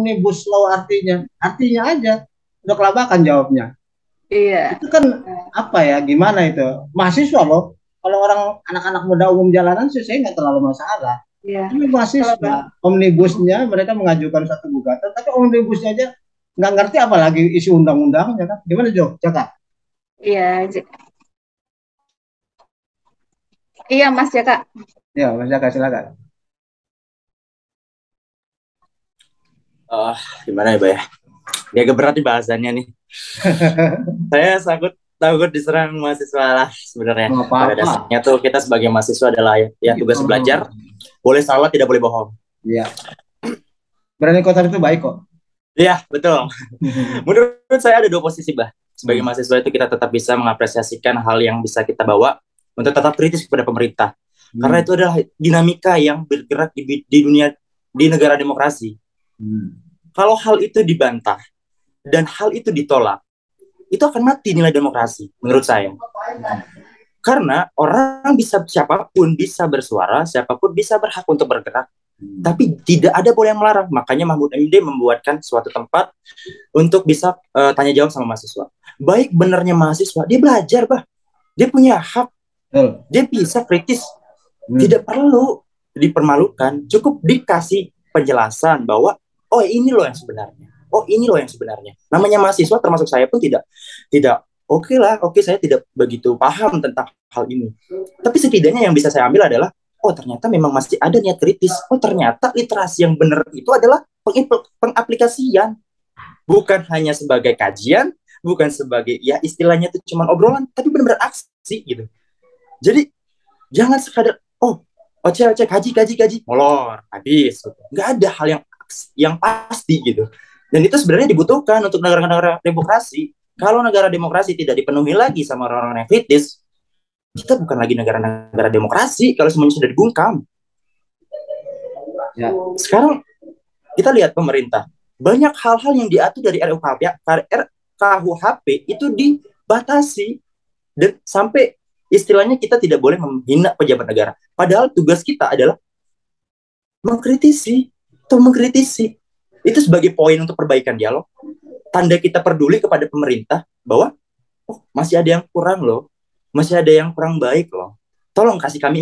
omnibus law artinya? Artinya aja, udah kelabakan jawabnya. Iya. Itu kan apa ya, gimana itu? Mahasiswa loh. Kalau orang anak-anak muda umum jalanan sih saya nggak terlalu masalah. Iya. Ini Kalau mahasiswa, omnibusnya mereka mengajukan satu gugatan, tapi omnibusnya aja nggak ngerti apalagi isi undang-undangnya kan. Gimana Jo? Jaka? iya, iya Mas ya Kak. Ya, Mas Jaka silakan. Oh, gimana ya, Mbak ya? Ini agak berat nih bahasannya nih. Saya takut diserang mahasiswa lah sebenarnya. Nggak Pada apa-apa. dasarnya tuh kita sebagai mahasiswa adalah ya tugas belajar. Boleh salah, tidak boleh bohong. Iya. Berani kotor itu baik kok. Iya, betul. Menurut saya ada dua posisi, Bah. Sebagai mahasiswa itu kita tetap bisa mengapresiasikan hal yang bisa kita bawa untuk tetap kritis kepada pemerintah. Karena itu adalah dinamika yang bergerak di dunia, di negara demokrasi. Kalau hal itu dibantah dan hal itu ditolak, itu akan mati nilai demokrasi menurut saya. Karena orang bisa, siapapun bisa bersuara, siapapun bisa berhak untuk bergerak, tapi tidak ada boleh yang melarang. Makanya Mahfud MD membuatkan suatu tempat untuk bisa tanya jawab sama mahasiswa. Baik benernya mahasiswa, dia belajar, Bah. Dia punya hak, dia bisa kritis. Tidak perlu dipermalukan, cukup dikasih penjelasan bahwa oh ini loh yang sebenarnya. Oh ini loh yang sebenarnya. Namanya mahasiswa, termasuk saya pun tidak oke saya tidak begitu paham tentang hal ini. Tapi setidaknya yang bisa saya ambil adalah oh ternyata memang masih ada niat kritis. Oh ternyata literasi yang benar itu adalah pengaplikasian. Bukan hanya sebagai kajian, bukan sebagai ya istilahnya itu cuma obrolan, tapi benar-benar aksi gitu. Jadi jangan sekadar cek kaji molor habis. Nggak ada hal yang pasti gitu. Dan itu sebenarnya dibutuhkan untuk negara-negara demokrasi. Kalau negara demokrasi tidak dipenuhi lagi sama orang-orang yang kritis, kita bukan lagi negara-negara demokrasi kalau semuanya sudah dibungkam. Ya, sekarang kita lihat pemerintah, banyak hal-hal yang diatur dari RKUHP itu dibatasi dan sampai istilahnya kita tidak boleh menghina pejabat negara. Padahal tugas kita adalah mengkritisi. Itu sebagai poin untuk perbaikan dialog. Tanda kita peduli kepada pemerintah bahwa masih ada yang kurang loh. Masih ada yang kurang baik loh. Tolong kasih kami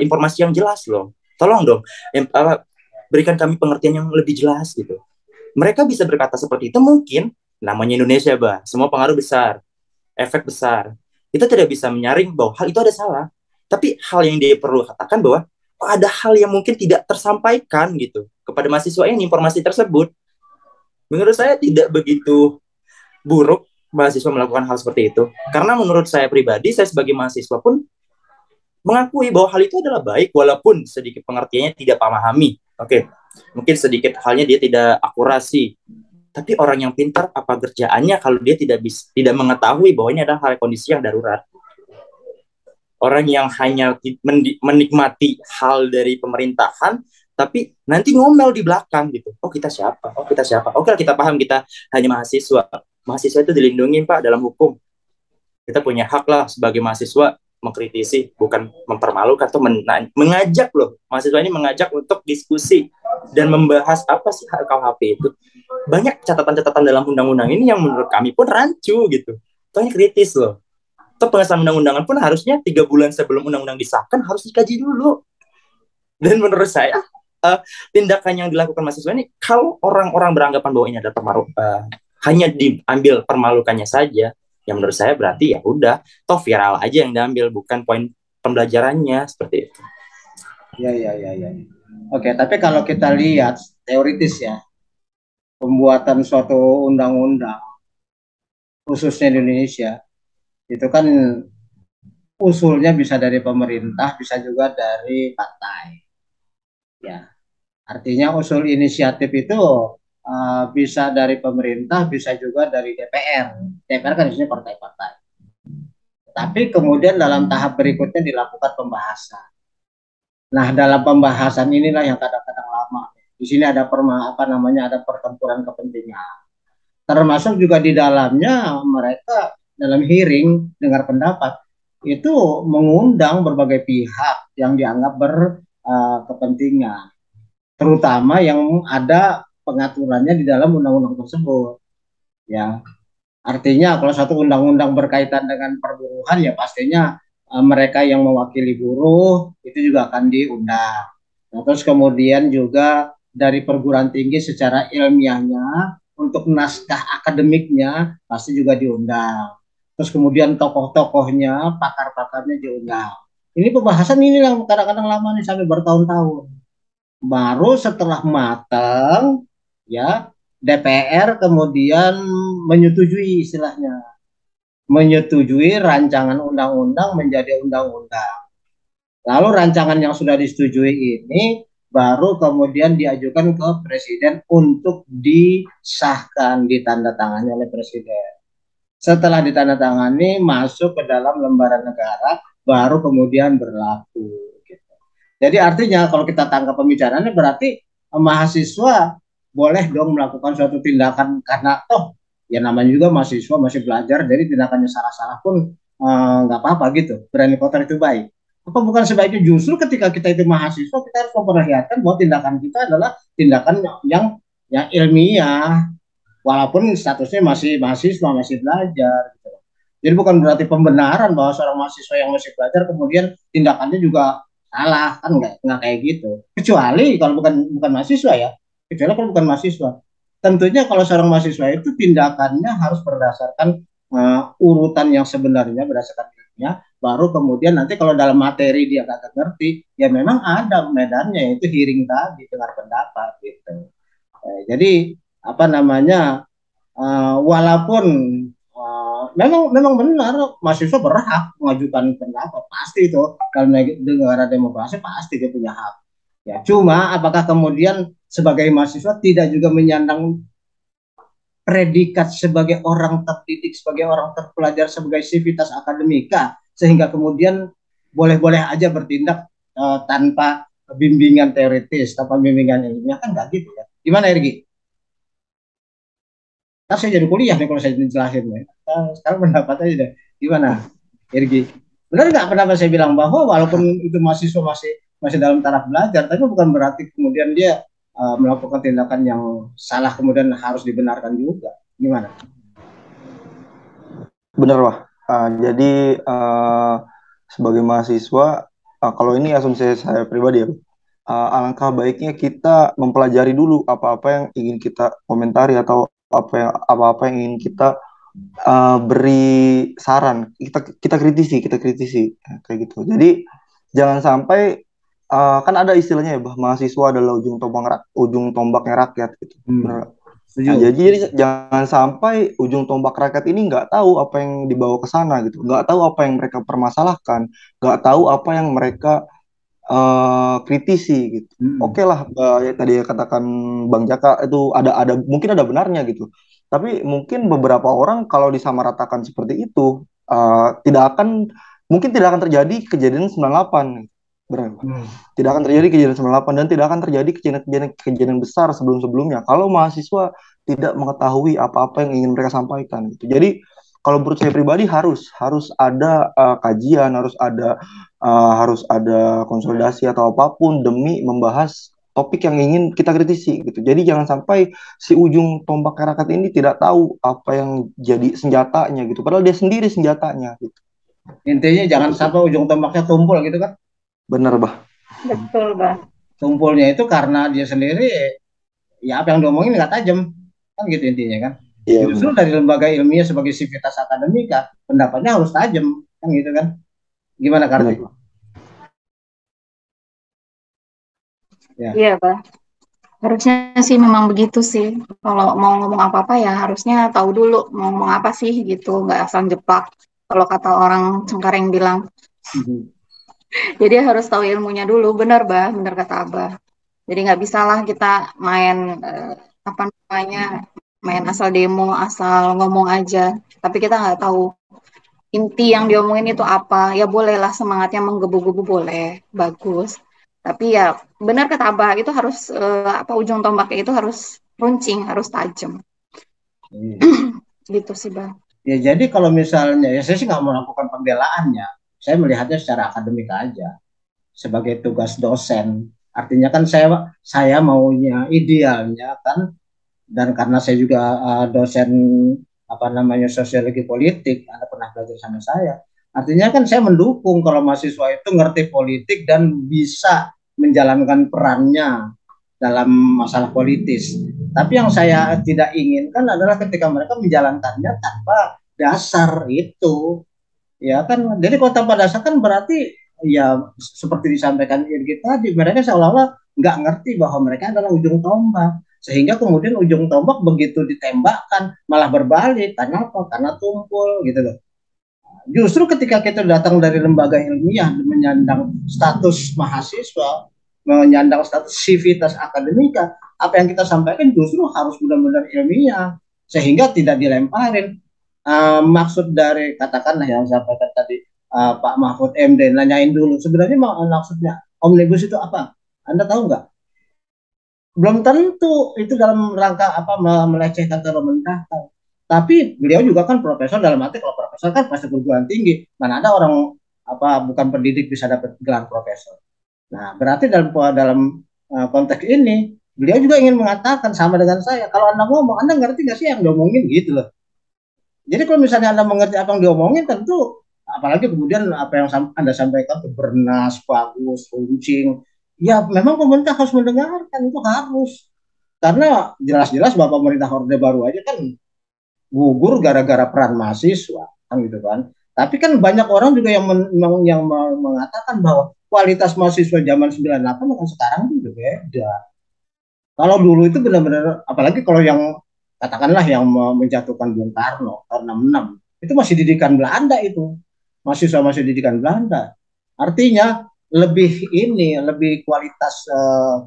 informasi yang jelas loh. Tolong dong berikan kami pengertian yang lebih jelas gitu. Mereka bisa berkata seperti itu mungkin namanya Indonesia, Bah. Semua pengaruh besar, efek besar. Kita tidak bisa menyaring bahwa hal itu ada salah. Tapi hal yang dia perlu katakan bahwa ada hal yang mungkin tidak tersampaikan gitu kepada mahasiswa ini, informasi tersebut. Menurut saya tidak begitu buruk mahasiswa melakukan hal seperti itu. Karena menurut saya pribadi, saya sebagai mahasiswa pun mengakui bahwa hal itu adalah baik, walaupun sedikit pengertiannya tidak pahami. Oke, mungkin sedikit halnya dia tidak akurasi. Tapi orang yang pintar apa kerjaannya kalau dia tidak mengetahui bahwa ini adalah hal kondisi yang darurat. Orang yang hanya menikmati hal dari pemerintahan, tapi nanti ngomel di belakang gitu. Oh kita siapa? Oke kita paham, kita hanya mahasiswa. Mahasiswa itu dilindungi Pak dalam hukum. Kita punya hak lah sebagai mahasiswa mengkritisi, bukan mempermalukan atau mengajak loh. Mahasiswa ini mengajak untuk diskusi dan membahas apa sih KUHP itu. Banyak catatan-catatan dalam undang-undang ini yang menurut kami pun rancu gitu. Itu kritis loh. Atau pengesahan undang-undangan pun harusnya 3 bulan sebelum undang-undang disahkan harus dikaji dulu. Dan menurut saya tindakan yang dilakukan mahasiswa ini, kalau orang-orang beranggapan bahwa ini adalah hanya diambil permalukannya saja, ya menurut saya berarti ya udah, toh viral aja yang diambil, bukan poin pembelajarannya seperti itu. Ya. Oke, tapi kalau kita lihat teoritis ya, pembuatan suatu undang-undang khususnya di Indonesia itu kan usulnya bisa dari pemerintah, bisa juga dari partai. Ya, artinya usul inisiatif itu bisa dari pemerintah, bisa juga dari DPR. DPR kan isinya partai-partai. Tapi kemudian dalam tahap berikutnya dilakukan pembahasan. Nah, dalam pembahasan inilah yang kadang-kadang lama. Di sini ada ada pertempuran kepentingan. Termasuk juga di dalamnya mereka dalam hearing dengar pendapat itu mengundang berbagai pihak yang dianggap berkepentingan, terutama yang ada pengaturannya di dalam undang-undang tersebut. Ya, artinya kalau satu undang-undang berkaitan dengan perburuhan ya pastinya mereka yang mewakili buruh itu juga akan diundang. Nah, terus kemudian juga dari perguruan tinggi secara ilmiahnya untuk naskah akademiknya pasti juga diundang. Terus kemudian tokoh-tokohnya, pakar-pakarnya diundang. Ini pembahasan ini yang kadang-kadang lama nih sampai bertahun-tahun. Baru setelah matang, ya DPR kemudian menyetujui istilahnya, menyetujui rancangan undang-undang menjadi undang-undang. Lalu rancangan yang sudah disetujui ini baru kemudian diajukan ke presiden untuk disahkan, ditandatangani oleh presiden. Setelah ditandatangani masuk ke dalam lembaran negara, baru kemudian berlaku. Gitu. Jadi artinya kalau kita tangkap pembicaraannya berarti mahasiswa boleh dong melakukan suatu tindakan karena toh ya namanya juga mahasiswa masih belajar, jadi tindakannya salah-salah pun nggak apa-apa gitu. Berani kotor itu baik. Apa bukan sebaiknya justru ketika kita itu mahasiswa kita harus memperlihatkan bahwa tindakan kita adalah tindakan yang ilmiah, walaupun statusnya masih mahasiswa, masih belajar. Gitu. Jadi bukan berarti pembenaran bahwa seorang mahasiswa yang masih belajar kemudian tindakannya juga salah, kan nggak kayak gitu. Kecuali kalau bukan mahasiswa ya, kecuali kalau bukan mahasiswa. Tentunya kalau seorang mahasiswa itu tindakannya harus berdasarkan urutan yang sebenarnya, berdasarkan ilmiah, baru kemudian nanti kalau dalam materi dia nggak ngerti, ya memang ada medannya, yaitu hearing tadi, dengar pendapat gitu. Jadi apa namanya, walaupun memang benar mahasiswa berhak mengajukan pendapat, pasti itu dalam negara demokrasi pasti dia punya hak. Ya, cuma apakah kemudian sebagai mahasiswa tidak juga menyandang predikat sebagai orang terdidik, sebagai orang terpelajar, sebagai sivitas akademika, sehingga kemudian boleh-boleh aja bertindak tanpa bimbingan teoritis, tanpa bimbingan ilmiah, kan nggak gitu ya. Gimana Irgi? Ntar saya jadi kuliah nih kalau saya jelasin ya. Sekarang pendapatnya udah gimana, Irgi? Benar nggak pendapat saya bilang bahwa walaupun itu mahasiswa masih dalam taraf belajar, tapi bukan berarti kemudian dia melakukan tindakan yang salah kemudian harus dibenarkan juga. Gimana? Bener Wah. Jadi sebagai mahasiswa, kalau ini asumsi saya pribadi ya, alangkah baiknya kita mempelajari dulu apa-apa yang ingin kita komentari atau apa-apa yang ingin kita beri saran, kita kritisi kayak gitu. Jadi jangan sampai kan ada istilahnya ya, mahasiswa adalah ujung tombaknya rakyat gitu. Benar. Nah, jadi jangan sampai ujung tombak rakyat ini nggak tahu apa yang dibawa ke sana gitu, nggak tahu apa yang mereka permasalahkan, nggak tahu apa yang mereka kritisi gitu. Oke lah, ya, tadi katakan Bang Jaka itu ada mungkin ada benarnya gitu. Tapi mungkin beberapa orang kalau disamaratakan seperti itu mungkin tidak akan terjadi kejadian 98. Benar. Tidak akan terjadi kejadian 98 dan tidak akan terjadi kejadian besar sebelum-sebelumnya kalau mahasiswa tidak mengetahui apa-apa yang ingin mereka sampaikan gitu. Jadi kalau menurut saya pribadi harus ada kajian, harus ada konsolidasi atau apapun demi membahas topik yang ingin kita kritisi gitu. Jadi jangan sampai si ujung tombak rakyat ini tidak tahu apa yang jadi senjatanya gitu. Padahal dia sendiri senjatanya gitu. Intinya jangan sampai ujung tombaknya tumpul gitu kan. Benar, Bah. Betul, Bah. Tumpulnya itu karena dia sendiri ya apa yang diomongin nggak tajam. Kan gitu intinya kan. Ya, justru dari lembaga ilmiah sebagai sivitas akademika pendapatnya harus tajam kan gitu kan. Gimana Kartik? Ya. Iya, Pak. Harusnya sih memang begitu sih. Kalau mau ngomong apa-apa ya harusnya tahu dulu mau ngomong apa sih gitu, nggak asal jeplak. Kalau kata orang Cengkareng bilang. Jadi harus tahu ilmunya dulu, benar Bah, benar kata Abah. Jadi nggak bisa lah kita main main asal demo, asal ngomong aja. Tapi kita nggak tahu inti yang diomongin itu apa. Ya bolehlah semangatnya menggebu-gebu boleh, bagus. Tapi ya benar kata Abah itu harus ujung tombaknya itu harus runcing, harus tajam. Gitu sih Bang. Ya jadi kalau misalnya ya saya sih nggak melakukan pembelaannya, saya melihatnya secara akademik aja sebagai tugas dosen Artinya kan saya maunya idealnya kan, dan karena saya juga dosen apa namanya sosiologi politik, Anda pernah belajar sama saya. Artinya kan saya mendukung kalau mahasiswa itu ngerti politik dan bisa menjalankan perannya dalam masalah politis. Tapi yang saya tidak inginkan adalah ketika mereka menjalankannya tanpa dasar itu. Ya kan, jadi kalau tanpa dasar kan berarti ya seperti disampaikan Irgi tadi, mereka seolah-olah nggak ngerti bahwa mereka adalah ujung tombak. Sehingga kemudian ujung tombak begitu ditembakkan malah berbalik. Karena apa? Karena tumpul gitu loh. Justru ketika kita datang dari lembaga ilmiah menyandang status mahasiswa, menyandang status sivitas akademika, apa yang kita sampaikan justru harus benar-benar ilmiah sehingga tidak dilemparin. Maksud dari katakanlah yang saya sampaikan tadi, Pak Mahfud MD nanyain dulu sebenarnya maksudnya omnibus itu apa? Anda tahu nggak? Belum tentu itu dalam rangka apa melecehkan atau merendahkan. Tapi beliau juga kan profesor, dalam arti kalau profesor kan pasti perguruan tinggi. Mana ada orang apa bukan pendidik bisa dapat gelar profesor. Nah, berarti dalam konteks ini beliau juga ingin mengatakan sama dengan saya, kalau Anda ngomong, Anda ngerti nggak sih yang diomongin gitu loh. Jadi kalau misalnya Anda mengerti apa yang diomongin, tentu apalagi kemudian apa yang Anda sampaikan itu bernas, bagus, runcing. Ya memang pemerintah harus mendengarkan, itu harus. Karena jelas-jelas Bapak pemerintah Orde Baru aja kan gugur gara-gara peran mahasiswa, kan gitu kan. Tapi kan banyak orang juga yang mengatakan bahwa kualitas mahasiswa zaman 98 dengan sekarang itu beda. Kalau dulu itu benar-benar, apalagi kalau yang katakanlah yang menjatuhkan Bung Karno tahun 66, itu masih didikan Belanda itu. Mahasiswa masih didikan Belanda. Artinya lebih kualitas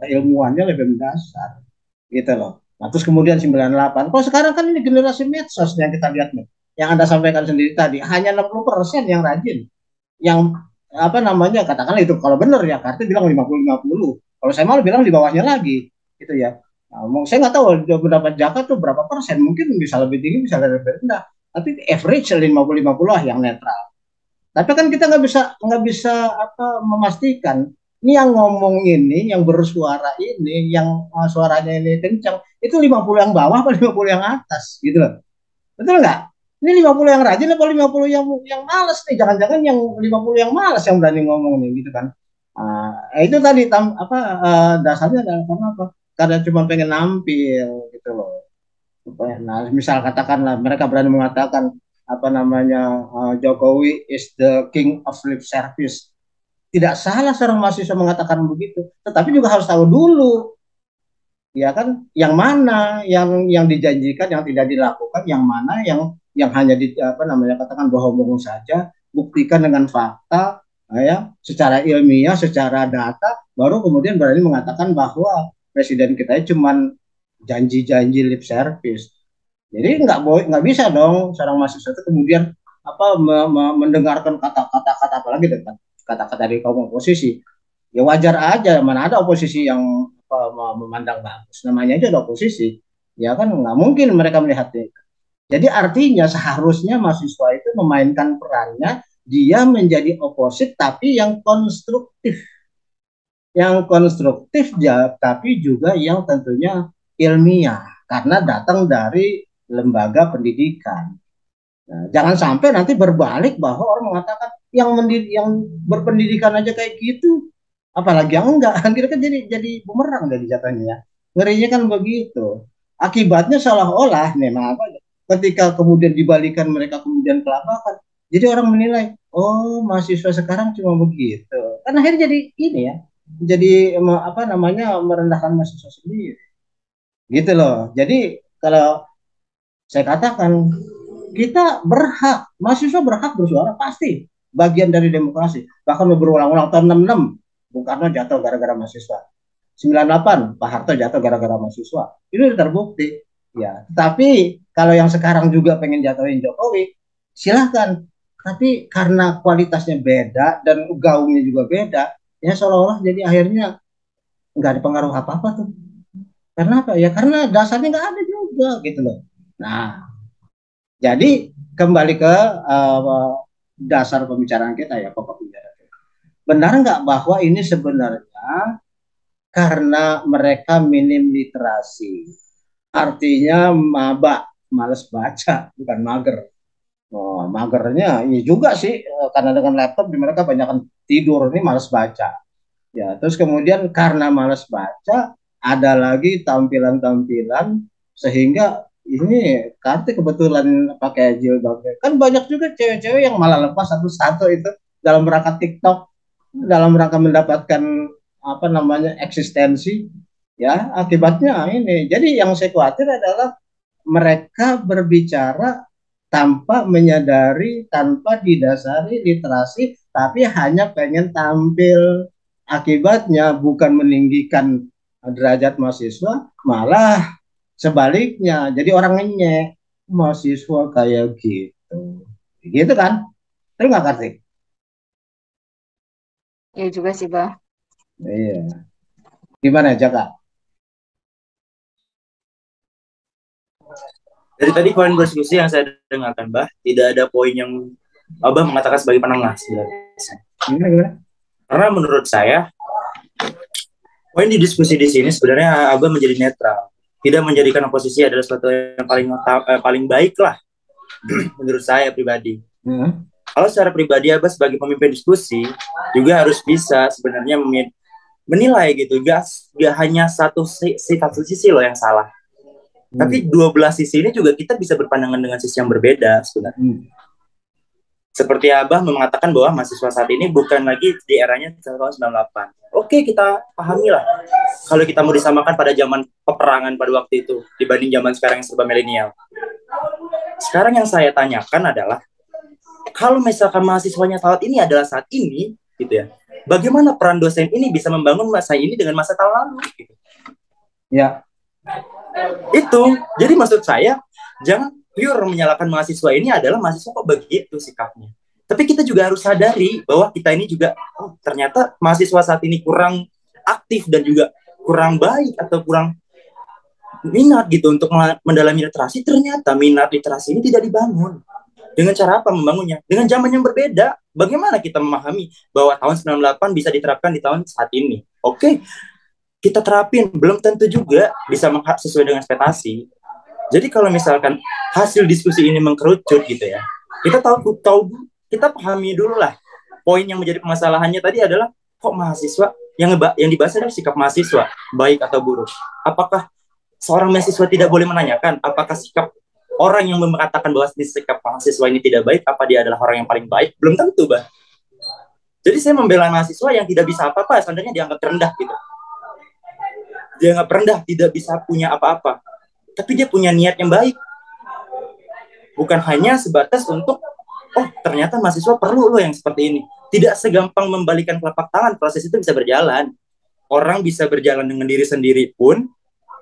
keilmuannya lebih mendasar. Gitu loh. Nah, terus kemudian 98. Kalau sekarang kan ini generasi medsos yang kita lihat nih. Yang Anda sampaikan sendiri tadi, hanya 60% yang rajin. Yang apa namanya, katakanlah itu kalau benar ya, Karti bilang 50-50. Kalau saya malah bilang di bawahnya lagi. Gitu ya. Nah, saya nggak tahu pendapat Jaka tuh berapa persen. Mungkin bisa lebih tinggi, bisa lebih rendah. Tapi average 50-50 lah yang netral. Tapi kan kita nggak bisa apa memastikan ini yang ngomong ini, yang bersuara ini, yang suaranya ini kencang, itu 50 yang bawah apa 50 yang atas gitu loh. Betul nggak? Ini 50 yang rajin apa 50 yang malas nih? Jangan-jangan yang 50 yang malas yang berani ngomong nih gitu kan. Itu tadi dasarnya adalah karena apa? Karena cuma pengen nampil gitu loh. Nah, misal katakanlah mereka berani mengatakan apa namanya Jokowi is the king of lip service. Tidak salah seorang mahasiswa mengatakan begitu, tetapi juga harus tahu dulu, ya kan, yang mana yang dijanjikan, yang tidak dilakukan, yang mana yang hanya apa namanya katakan bohong-bohong saja, buktikan dengan fakta, ya, secara ilmiah, secara data, baru kemudian berani mengatakan bahwa presiden kita cuma janji-janji lip service. Jadi nggak bisa dong seorang mahasiswa itu kemudian apa mendengarkan kata-kata apalagi dengan kata-kata dari kaum oposisi. Ya wajar aja, mana ada oposisi yang memandang bagus. Namanya aja ada oposisi. Ya kan nggak mungkin mereka melihat itu. Jadi artinya seharusnya mahasiswa itu memainkan perannya, dia menjadi oposit tapi yang konstruktif. Yang konstruktif ya, tapi juga yang tentunya ilmiah karena datang dari lembaga pendidikan. Nah, jangan sampai nanti berbalik bahwa orang mengatakan yang berpendidikan aja kayak gitu, apalagi yang enggak, akhirnya kan jadi bumerang dari jatuhnya ya. Ngerinya kan begitu. Akibatnya seolah-olah memang apa? Ketika kemudian dibalikan mereka kemudian kelabakan, jadi orang menilai, oh mahasiswa sekarang cuma begitu. Kan akhirnya jadi ini ya, jadi apa namanya merendahkan mahasiswa sendiri. Gitu loh. Jadi kalau saya katakan kita berhak, mahasiswa berhak bersuara pasti bagian dari demokrasi. Bahkan berulang-ulang tahun 66 Bung Karno jatuh gara-gara mahasiswa. 98 Pak Harto jatuh gara-gara mahasiswa. Ini sudah terbukti. Ya, tapi kalau yang sekarang juga pengen jatuhin Jokowi, silahkan. Tapi karena kualitasnya beda dan gaungnya juga beda, ya seolah-olah jadi akhirnya nggak ada pengaruh apa-apa tuh. Karena apa? Ya karena dasarnya nggak ada juga gitu loh. Nah, jadi kembali ke dasar pembicaraan kita ya, pokok pembicaraan. Benar nggak bahwa ini sebenarnya karena mereka minim literasi. Artinya maba, males baca, bukan mager. Oh, magernya ini juga sih, karena dengan laptop mereka banyak tidur, ini males baca. Ya, terus kemudian karena males baca, ada lagi tampilan-tampilan sehingga ini Kartik kebetulan pakai jilbab. Kan banyak juga cewek-cewek yang malah lepas satu-satu itu dalam rangka TikTok, dalam rangka mendapatkan apa namanya eksistensi. Ya, akibatnya ini. Jadi yang saya khawatir adalah mereka berbicara tanpa menyadari, tanpa didasari literasi, tapi hanya pengen tampil. Akibatnya bukan meninggikan derajat mahasiswa, malah sebaliknya. Jadi orang ngenyek mahasiswa kayak gitu. Gitu kan? Terus nggak, Kartik? Iya juga sih, Bang. Iya. Gimana, Jaka? Dari tadi poin berdiskusi yang saya dengarkan, Bah, tidak ada poin yang Abah mengatakan sebagai penengah sebenarnya. Gimana? Karena menurut saya, poin di diskusi di sini sebenarnya Abah menjadi netral. Tidak menjadikan oposisi adalah sesuatu yang paling baik lah, menurut saya pribadi. Kalau secara pribadi Abah sebagai pemimpin diskusi juga harus bisa sebenarnya menilai gitu, gak hanya satu sisi loh yang salah. Tapi 12 sisi ini juga kita bisa berpandangan dengan sisi yang berbeda sebenarnya. Seperti Abah mengatakan bahwa mahasiswa saat ini bukan lagi di eranya tahun 98. Oke, kita pahami lah. Kalau kita mau disamakan pada zaman peperangan pada waktu itu dibanding zaman sekarang yang serba milenial. Sekarang yang saya tanyakan adalah, kalau misalkan mahasiswanya saat ini adalah saat ini, gitu ya, bagaimana peran dosen ini bisa membangun masa ini dengan masa tahun lalu? Gitu. Ya. Itu, jadi maksud saya, jangan pure menyalahkan mahasiswa ini adalah mahasiswa kok begitu sikapnya. Tapi kita juga harus sadari bahwa kita ini juga, ternyata mahasiswa saat ini kurang aktif dan juga kurang baik atau kurang minat gitu untuk mendalami literasi. Ternyata minat literasi ini tidak dibangun. Dengan cara apa membangunnya? Dengan zaman yang berbeda. Bagaimana kita memahami bahwa tahun 98 bisa diterapkan di tahun saat ini? Oke, kita terapin, belum tentu juga bisa sesuai dengan ekspektasi. Jadi kalau misalkan hasil diskusi ini mengkerucut gitu ya, kita kita pahami dulu lah. Poin yang menjadi permasalahannya tadi adalah, kok mahasiswa yang dibahas adalah sikap mahasiswa, baik atau buruk. Apakah seorang mahasiswa tidak boleh menanyakan apakah sikap orang yang mengatakan bahwa sikap mahasiswa ini tidak baik, apa dia adalah orang yang paling baik? Belum tentu, Bah. Jadi saya membela mahasiswa yang tidak bisa apa-apa, seandainya dianggap rendah gitu. Dia nggak rendah, tidak bisa punya apa-apa. Tapi dia punya niat yang baik. Bukan hanya sebatas untuk, ternyata mahasiswa perlu loh yang seperti ini. Tidak segampang membalikan telapak tangan, proses itu bisa berjalan. Orang bisa berjalan dengan diri sendiri pun,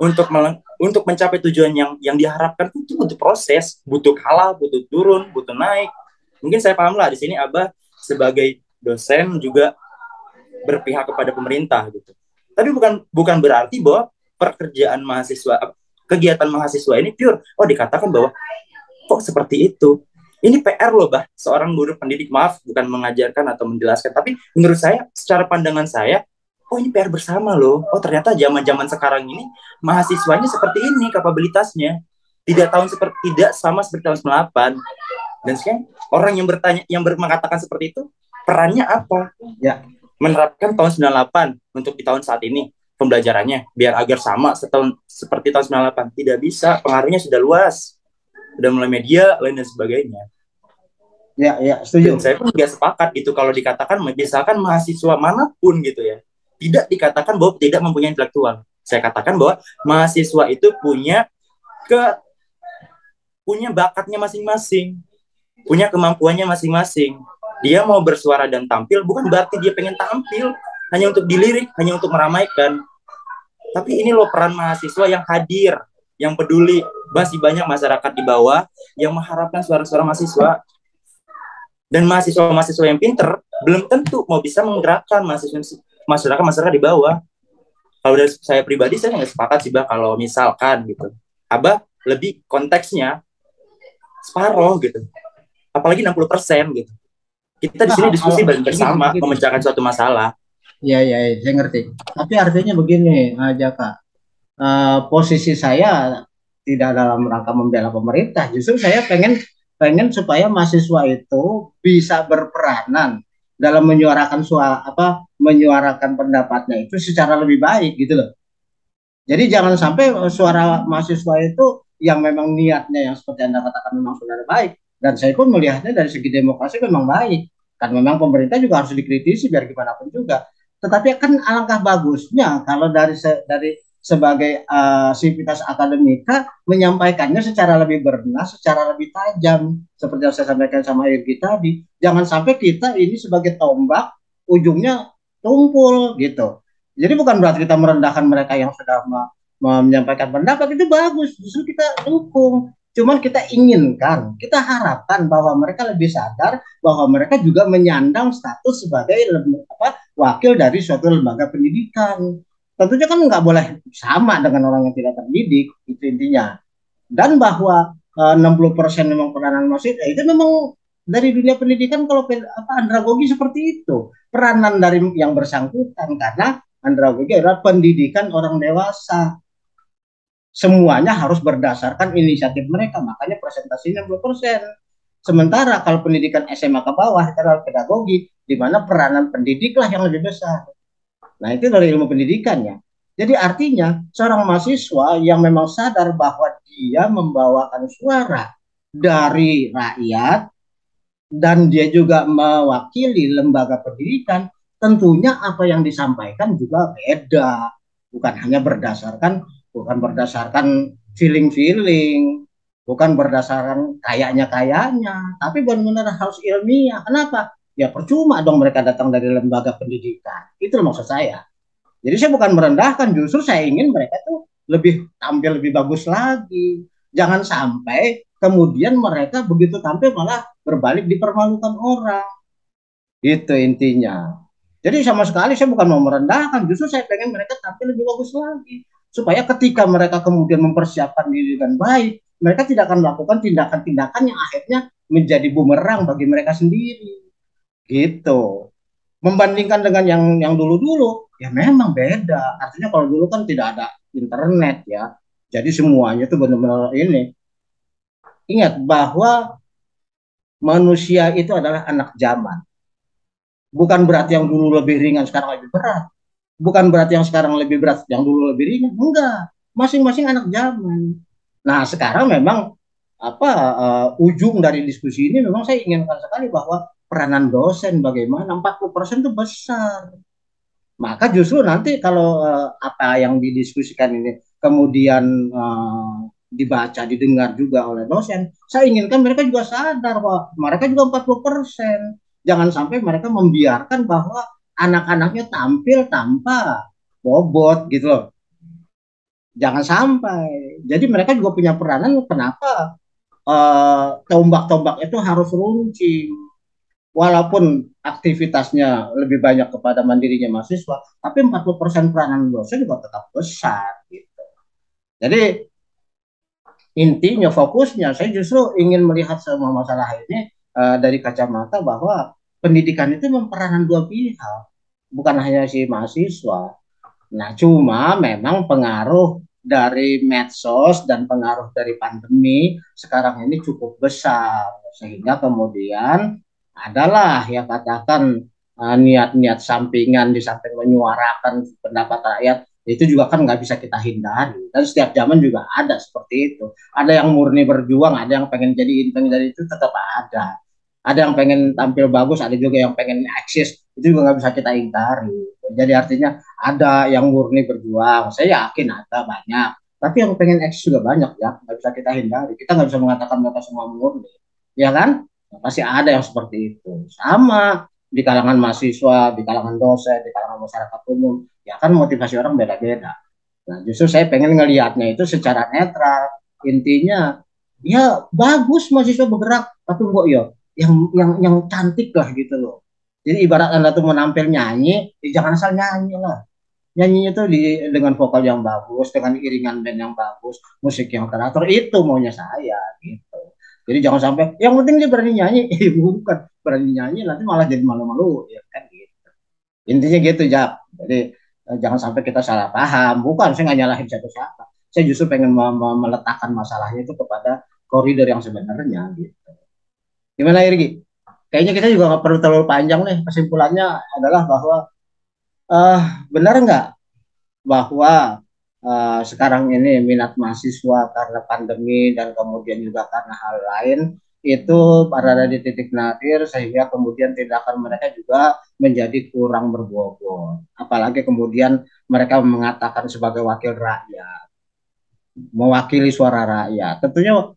untuk mencapai tujuan yang diharapkan itu butuh proses, butuh kalah, butuh turun, butuh naik. Mungkin saya paham lah, di sini Abah sebagai dosen juga berpihak kepada pemerintah gitu. Tapi bukan berarti bahwa pekerjaan mahasiswa, kegiatan mahasiswa ini pure, dikatakan bahwa kok seperti itu. Ini PR loh, Bah, seorang guru pendidik, maaf, bukan mengajarkan atau menjelaskan, tapi menurut saya, secara pandangan saya, ini PR bersama loh. Ternyata zaman-zaman sekarang ini, mahasiswanya seperti ini kapabilitasnya. Tidak sama seperti tahun 98. Dan sekarang, orang yang mengatakan seperti itu, perannya apa? Ya, menerapkan tahun 98 untuk di tahun saat ini pembelajarannya biar agar sama seperti tahun 98. Tidak bisa, pengaruhnya sudah luas, sudah mulai media lain dan sebagainya. Ya, setuju. Dan saya pun tidak sepakat gitu kalau dikatakan misalkan mahasiswa manapun gitu ya, tidak dikatakan bahwa tidak mempunyai intelektual. Saya katakan bahwa mahasiswa itu punya bakatnya masing-masing, punya kemampuannya masing-masing. Dia mau bersuara dan tampil, bukan berarti dia pengen tampil hanya untuk dilirik, hanya untuk meramaikan. Tapi ini loh peran mahasiswa yang hadir, yang peduli. Masih banyak masyarakat di bawah yang mengharapkan suara-suara mahasiswa. Dan mahasiswa-mahasiswa yang pinter belum tentu mau bisa menggerakkan masyarakat di bawah. Kalau dari saya pribadi, saya nggak sepakat sih, Bah, kalau misalkan gitu. Abah lebih konteksnya separoh gitu. Apalagi 60% gitu. Kita di sini diskusi bersama memecahkan suatu masalah. Iya, iya, iya, saya ngerti. Tapi artinya begini, Jaka. Posisi saya tidak dalam rangka membela pemerintah. Justru saya pengen pengen supaya mahasiswa itu bisa berperanan dalam menyuarakan menyuarakan pendapatnya itu secara lebih baik gitu loh. Jadi jangan sampai suara mahasiswa itu yang memang niatnya yang seperti Anda katakan memang sudah baik. Dan saya pun melihatnya dari segi demokrasi memang baik. Kan memang pemerintah juga harus dikritisi biar gimana pun juga. Tetapi kan alangkah bagusnya kalau dari sebagai sivitas akademika menyampaikannya secara lebih bernas, secara lebih tajam. Seperti yang saya sampaikan sama Irgi tadi. Jangan sampai kita ini sebagai tombak ujungnya tumpul gitu. Jadi bukan berarti kita merendahkan mereka yang sudah menyampaikan pendapat, itu bagus, justru kita dukung. Cuman kita inginkan, kita harapkan bahwa mereka lebih sadar bahwa mereka juga menyandang status sebagai wakil dari suatu lembaga pendidikan. Tentunya kan nggak boleh sama dengan orang yang tidak terdidik, itu intinya. Dan bahwa 60% memang peranan mahasiswa, itu memang dari dunia pendidikan. Kalau andragogi seperti itu peranan dari yang bersangkutan, karena andragogi adalah pendidikan orang dewasa, semuanya harus berdasarkan inisiatif mereka, makanya presentasinya 60%. Sementara kalau pendidikan SMA ke bawah adalah pedagogi, di mana peranan pendidiklah yang lebih besar. Nah, itu dari ilmu pendidikannya. Jadi artinya seorang mahasiswa yang memang sadar bahwa dia membawakan suara dari rakyat dan dia juga mewakili lembaga pendidikan, tentunya apa yang disampaikan juga beda. Bukan berdasarkan feeling-feeling, bukan berdasarkan kayaknya, tapi benar-benar harus ilmiah. Kenapa? Ya percuma dong mereka datang dari lembaga pendidikan. Itu maksud saya. Jadi saya bukan merendahkan, justru saya ingin mereka tuh tampil lebih bagus lagi. Jangan sampai kemudian mereka begitu tampil malah berbalik dipermalukan orang. Itu intinya. Jadi sama sekali saya bukan mau merendahkan, justru saya pengen mereka tampil lebih bagus lagi. Supaya ketika mereka kemudian mempersiapkan diri dengan baik, mereka tidak akan melakukan tindakan-tindakan yang akhirnya menjadi bumerang bagi mereka sendiri. Gitu. Membandingkan dengan yang dulu-dulu, ya memang beda. Artinya kalau dulu kan tidak ada internet ya. Jadi semuanya itu benar-benar ini. Ingat bahwa manusia itu adalah anak zaman. Bukan berarti yang dulu lebih ringan sekarang lebih berat. Bukan berarti yang sekarang lebih berat yang dulu lebih ringan. Enggak. Masing-masing anak zaman. Nah, sekarang memang ujung dari diskusi ini memang saya inginkan sekali bahwa peranan dosen bagaimana 40% itu besar. Maka justru nanti kalau apa yang didiskusikan ini kemudian dibaca, didengar juga oleh dosen, saya inginkan mereka juga sadar bahwa mereka juga 40%. Jangan sampai mereka membiarkan bahwa anak-anaknya tampil tanpa bobot gitu loh. Jangan sampai. Jadi mereka juga punya peranan. Kenapa tombak-tombak itu harus runcing? Walaupun aktivitasnya lebih banyak kepada mandirinya mahasiswa, tapi 40% peranan dosen juga tetap besar gitu. Jadi intinya fokusnya saya justru ingin melihat semua masalah ini dari kacamata bahwa pendidikan itu memperanan dua pihak, bukan hanya si mahasiswa. Nah, cuma memang pengaruh dari medsos dan pengaruh dari pandemi sekarang ini cukup besar, sehingga kemudian adalah yang katakan niat-niat sampingan di samping menyuarakan pendapat rakyat, itu juga kan nggak bisa kita hindari. Dan setiap zaman juga ada seperti itu. Ada yang murni berjuang, ada yang pengen jadi itu tetap ada. Ada yang pengen tampil bagus, ada juga yang pengen eksis, itu juga nggak bisa kita ingkari. Jadi artinya ada yang murni berjuang, saya yakin ada banyak. Tapi yang pengen eksis juga banyak ya, nggak bisa kita hindari. Kita nggak bisa mengatakan mereka semua murni, ya kan? Pasti ada yang seperti itu. Sama di kalangan mahasiswa, di kalangan dosen, di kalangan masyarakat umum, ya kan motivasi orang beda-beda. Nah, justru saya pengen ngelihatnya itu secara netral. Intinya, ya bagus mahasiswa bergerak, tapi kok ya yang cantik lah gitu loh. Jadi ibarat Anda tuh mau nampil nyanyi, ya jangan asal nyanyi lah. Nyanyinya tuh dengan vokal yang bagus, dengan iringan band yang bagus, musik yang teratur, itu maunya saya gitu. Jadi jangan sampai yang penting dia berani nyanyi, bukan berani nyanyi nanti malah jadi malu-malu ya kan gitu. Intinya gitu, Jak. Jadi jangan sampai kita salah paham. Bukan, saya nggak nyalahin siapa-siapa. Saya justru pengen meletakkan masalahnya itu kepada koridor yang sebenarnya gitu. Gimana Irgi? Kayaknya kita juga nggak perlu terlalu panjang nih. Kesimpulannya adalah bahwa benar nggak bahwa sekarang ini minat mahasiswa karena pandemi dan kemudian juga karena hal lain itu berada di titik nadir sehingga kemudian tindakan mereka juga menjadi kurang berbobot. Apalagi kemudian mereka mengatakan sebagai wakil rakyat, mewakili suara rakyat. Tentunya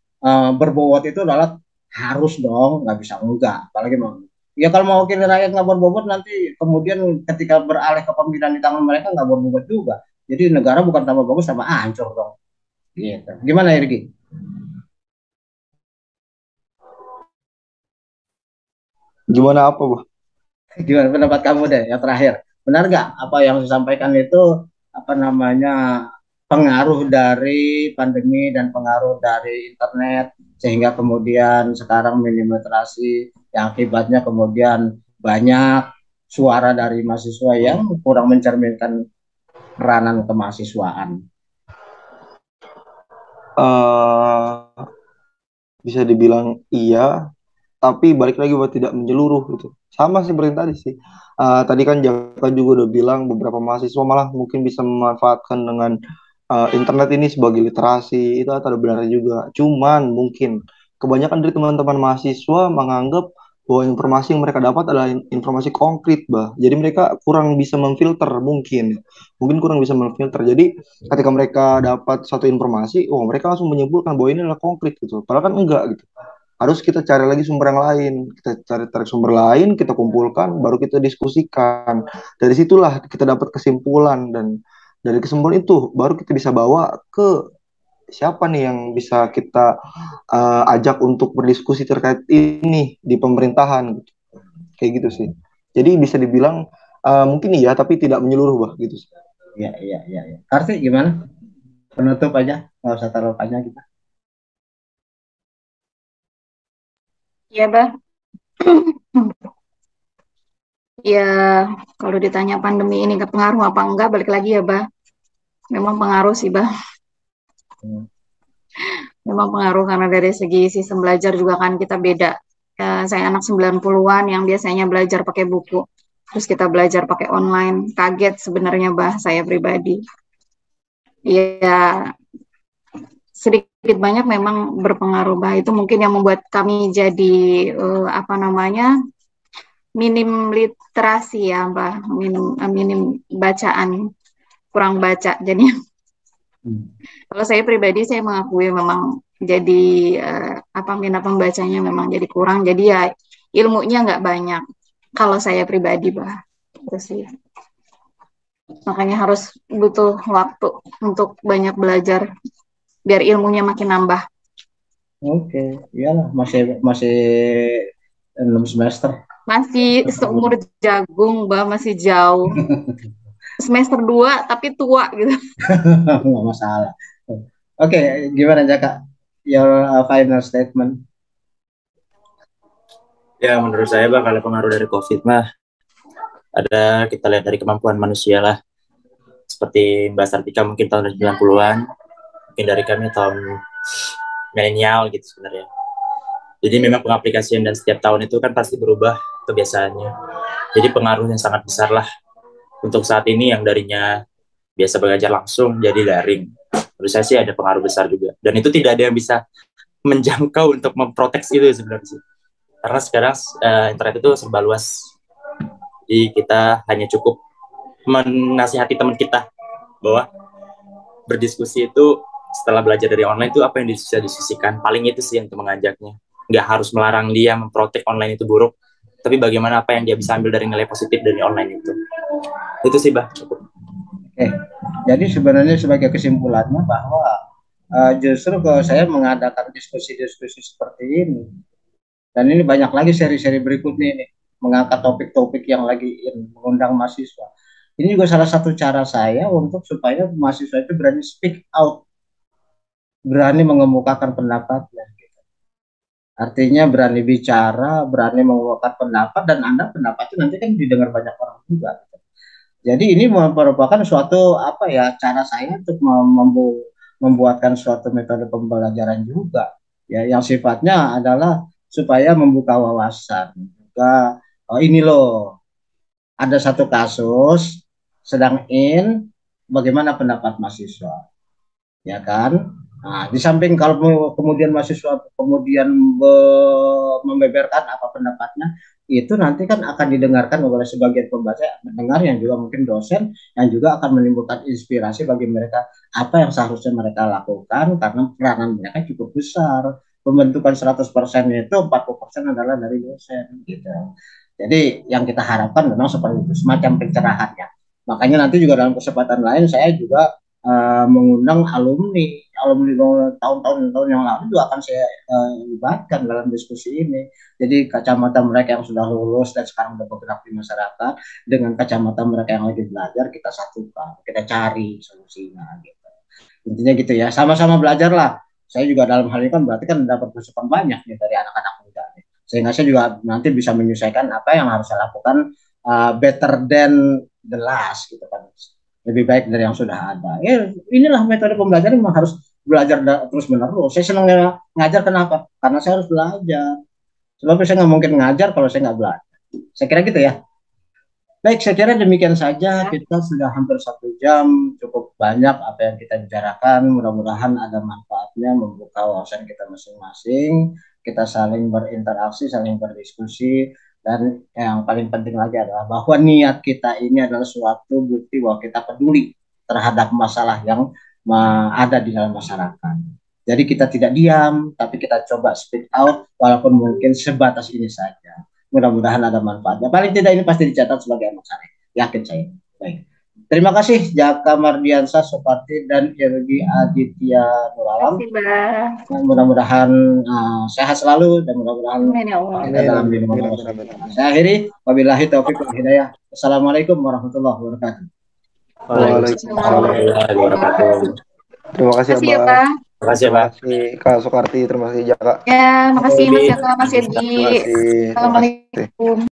berbobot itu adalah harus dong, nggak bisa enggak. Apalagi mau ya kalau mau wakil rakyat nggak berbobot nanti kemudian ketika beralih ke pemilihan di tangan mereka nggak berbobot juga. Jadi negara bukan tambah bagus sama hancur dong. Gitu. Gimana Irgi? Gimana apa, Bah? Gimana pendapat kamu deh yang terakhir? Benar nggak apa yang disampaikan itu apa namanya pengaruh dari pandemi dan pengaruh dari internet sehingga kemudian sekarang minim literasi yang akibatnya kemudian banyak suara dari mahasiswa yang kurang mencerminkan peranan kemahasiswaan. Bisa dibilang iya, tapi balik lagi buat tidak menyeluruh gitu. Sama sih seperti tadi sih. Tadi kan Jaka juga udah bilang beberapa mahasiswa malah mungkin bisa memanfaatkan dengan internet ini sebagai literasi. Itu ada benarnya juga. Cuman mungkin kebanyakan dari teman-teman mahasiswa menganggap bahwa informasi yang mereka dapat adalah informasi konkret, bah. Jadi mereka kurang bisa memfilter mungkin kurang bisa memfilter. Jadi ketika mereka dapat satu informasi, oh mereka langsung menyimpulkan bahwa ini adalah konkret gitu. Padahal kan enggak gitu, harus kita cari lagi sumber yang lain, kita cari sumber lain, kita kumpulkan, baru kita diskusikan. Dari situlah kita dapat kesimpulan, dan dari kesimpulan itu baru kita bisa bawa ke siapa nih yang bisa kita ajak untuk berdiskusi terkait ini di pemerintahan gitu. Kayak gitu sih. Jadi bisa dibilang mungkin iya tapi tidak menyeluruh, bah, gitu sih. Iya. Karti gimana? Penutup aja, nggak usah terlalu panjang kita. Iya, Bah. Ya, kalau ditanya pandemi ini kepengaruh apa enggak, balik lagi ya, Bah. Memang pengaruh sih, Bah. Memang pengaruh karena dari segi sistem belajar juga kan kita beda. Ya, saya anak 90-an yang biasanya belajar pakai buku. Terus kita belajar pakai online. Kaget sebenarnya, Bah, saya pribadi. Ya, sedikit banyak memang berpengaruh, Bah. Itu mungkin yang membuat kami jadi minim literasi ya, Mbak, minim bacaan, kurang baca. Jadi kalau saya pribadi saya mengakui memang jadi minat pembacanya memang jadi kurang. Jadi ya ilmunya nggak banyak. Kalau saya pribadi, Mbak, itu sih. Makanya harus butuh waktu untuk banyak belajar biar ilmunya makin nambah. Oke, iyalah masih 6 semester. Masih seumur jagung, Mbak, masih jauh. Semester 2 tapi tua gitu. Nggak masalah. Oke, gimana Jaka? Your final statement. Ya, menurut saya, Bang, kalau pengaruh dari COVID mah ada, kita lihat dari kemampuan manusia lah. Seperti Mbak Sartika mungkin tahun 90-an, mungkin dari kami tahun milenial gitu sebenarnya. Jadi memang pengaplikasian dan setiap tahun itu kan pasti berubah kebiasaannya. Jadi pengaruhnya sangat besar lah. Untuk saat ini yang darinya biasa belajar langsung jadi daring. Menurut saya sih ada pengaruh besar juga. Dan itu tidak ada yang bisa menjangkau untuk memprotek itu sebenarnya sih. Karena sekarang internet itu serba luas. Jadi kita hanya cukup menasihati teman kita bahwa berdiskusi itu setelah belajar dari online itu apa yang bisa diskusikan. Paling itu sih untuk mengajaknya. Nggak harus melarang dia memprotek online itu buruk, tapi bagaimana apa yang dia bisa ambil dari nilai positif dari online itu. Itu sih, Bah. Oke. Jadi sebenarnya sebagai kesimpulannya bahwa justru kalau saya mengadakan diskusi-diskusi seperti ini, dan ini banyak lagi seri-seri berikutnya ini, mengangkat topik-topik yang lagi mengundang mahasiswa. Ini juga salah satu cara saya untuk supaya mahasiswa itu berani speak out, berani mengemukakan pendapatnya. Artinya berani bicara, berani mengemukakan pendapat, dan Anda pendapatnya nanti kan didengar banyak orang juga. Jadi ini merupakan suatu apa ya, cara saya untuk membuatkan suatu metode pembelajaran juga ya, yang sifatnya adalah supaya membuka wawasan juga. Oh ini loh, ada satu kasus sedang bagaimana pendapat mahasiswa, ya kan? Nah, di samping kalau kemudian mahasiswa kemudian membeberkan apa pendapatnya, itu nanti kan akan didengarkan oleh sebagian pembaca, mendengar yang juga mungkin dosen, yang juga akan menimbulkan inspirasi bagi mereka apa yang seharusnya mereka lakukan, karena peranan mereka cukup besar. Pembentukan 100% itu 40% adalah dari dosen gitu. Jadi yang kita harapkan memang seperti itu, semacam pencerahan ya. Makanya nanti juga dalam kesempatan lain saya juga mengundang alumni tahun-tahun yang lalu juga akan saya libatkan dalam diskusi ini. Jadi kacamata mereka yang sudah lulus dan sekarang sudah bergerak di masyarakat dengan kacamata mereka yang lagi belajar, kita satukan, kita cari solusinya gitu. Intinya gitu ya, sama-sama belajar lah. Saya juga dalam hal ini kan berarti kan dapat masukan banyak nih dari anak-anak muda nih. Sehingga saya juga nanti bisa menyelesaikan apa yang harus saya lakukan, better than the last gitu kan, lebih baik dari yang sudah ada. Ya, inilah metode pembelajaran, memang harus belajar terus menerus. Saya senang ngajar, kenapa? Karena saya harus belajar. Sebab saya nggak mungkin ngajar kalau saya nggak belajar. Saya kira gitu ya. Baik, saya kira demikian saja. Kita sudah hampir 1 jam, cukup banyak apa yang kita bicarakan. Mudah-mudahan ada manfaatnya, membuka wawasan kita masing-masing. Kita saling berinteraksi, saling berdiskusi. Dan yang paling penting lagi adalah bahwa niat kita ini adalah suatu bukti bahwa kita peduli terhadap masalah yang ada di dalam masyarakat. Jadi kita tidak diam, tapi kita coba speak out, walaupun mungkin sebatas ini saja. Mudah-mudahan ada manfaatnya. Paling tidak ini pasti dicatat sebagai amal saleh. Yakin saya. Baik. Terima kasih Jaka Mardiansa Soeparti dan Irgi Aditya Nuralam. Mudah-mudahan sehat selalu dan mudah-mudahan kita dalam lindungan Allah. Saya akhiri, wabillahi taufiq wal hidayah. Assalamualaikum warahmatullahi wabarakatuh. Waalaikumsalam warahmatullahi wabarakatuh. Terima kasih ya, Pak. Terima kasih, Pak. Terima kasih Kak Soekarti, terima kasih Jaka. Ya, makasih Mas Jaka, Mas Irgi. Assalamualaikum.